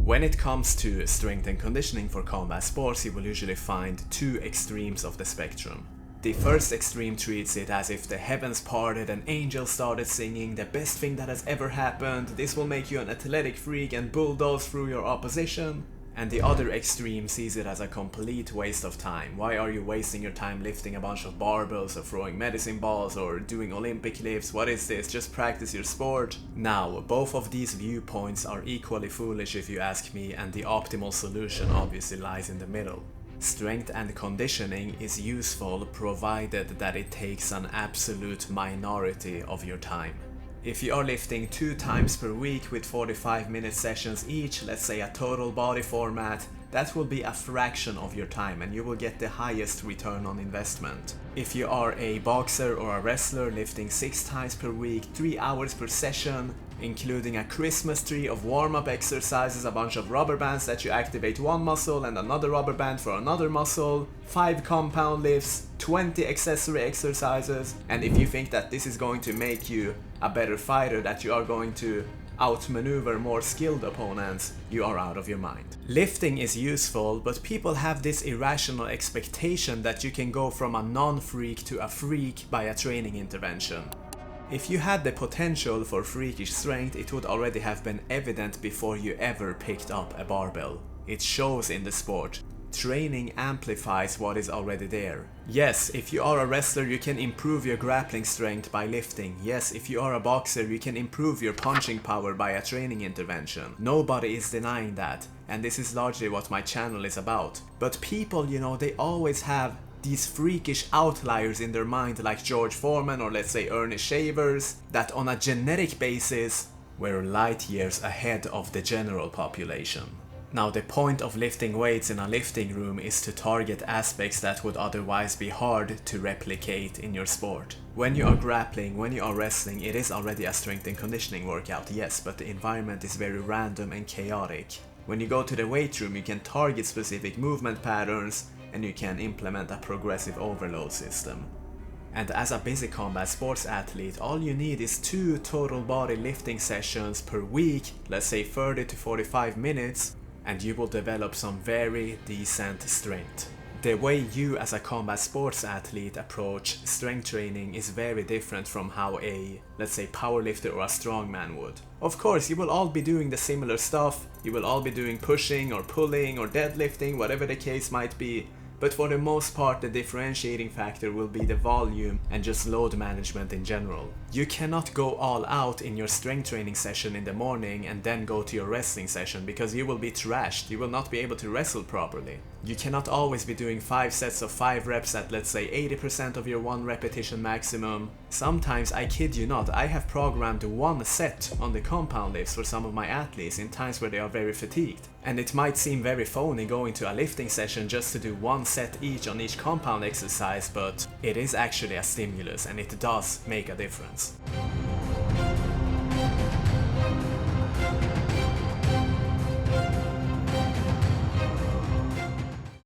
When it comes to strength and conditioning for combat sports, you will usually find two extremes of the spectrum. The first extreme treats it as if the heavens parted and angels started singing, the best thing that has ever happened, this will make you an athletic freak and bulldoze through your opposition. And the other extreme sees it as a complete waste of time. Why are you wasting your time lifting a bunch of barbells or throwing medicine balls or doing Olympic lifts? What is this? Just practice your sport. Now, both of these viewpoints are equally foolish if you ask me, and the optimal solution obviously lies in the middle. Strength and conditioning is useful provided that it takes an absolute minority of your time. If you are lifting 2 times per week with 45-minute sessions each, let's say a total body format, that will be a fraction of your time and you will get the highest return on investment. If you are a boxer or a wrestler lifting 6 times per week, 3 hours per session, including a Christmas tree of warm-up exercises, a bunch of rubber bands that you activate one muscle and another rubber band for another muscle, 5 compound lifts, 20 accessory exercises, and if you think that this is going to make you a better fighter, that you are going to outmaneuver more skilled opponents, you are out of your mind. Lifting is useful, but people have this irrational expectation that you can go from a non-freak to a freak by a training intervention. If you had the potential for freakish strength, it would already have been evident before you ever picked up a barbell. It shows in the sport. Training amplifies what is already there. Yes, if you are a wrestler, you can improve your grappling strength by lifting. Yes, if you are a boxer, you can improve your punching power by a training intervention. Nobody is denying that, and this is largely what my channel is about. But people, they always have these freakish outliers in their mind, like George Foreman or let's say Ernest Shavers, that on a genetic basis were light years ahead of the general population. Now, the point of lifting weights in a lifting room is to target aspects that would otherwise be hard to replicate in your sport. When you are grappling, when you are wrestling, it is already a strength and conditioning workout, yes, but the environment is very random and chaotic. When you go to the weight room, you can target specific movement patterns and you can implement a progressive overload system. And as a busy combat sports athlete, all you need is 2 total body lifting sessions per week, let's say 30 to 45 minutes, and you will develop some very decent strength. The way you as a combat sports athlete approach strength training is very different from how a, let's say, powerlifter or a strongman would. Of course, you will all be doing the similar stuff, you will all be doing pushing or pulling or deadlifting, whatever the case might be, but for the most part the differentiating factor will be the volume and just load management in general. You cannot go all out in your strength training session in the morning and then go to your wrestling session because you will be trashed, you will not be able to wrestle properly. You cannot always be doing 5 sets of 5 reps at let's say 80% of your 1 repetition maximum. Sometimes, I kid you not, I have programmed 1 set on the compound lifts for some of my athletes in times where they are very fatigued. And it might seem very phony going to a lifting session just to do 1 set each on each compound exercise, but it is actually a stimulus and it does make a difference.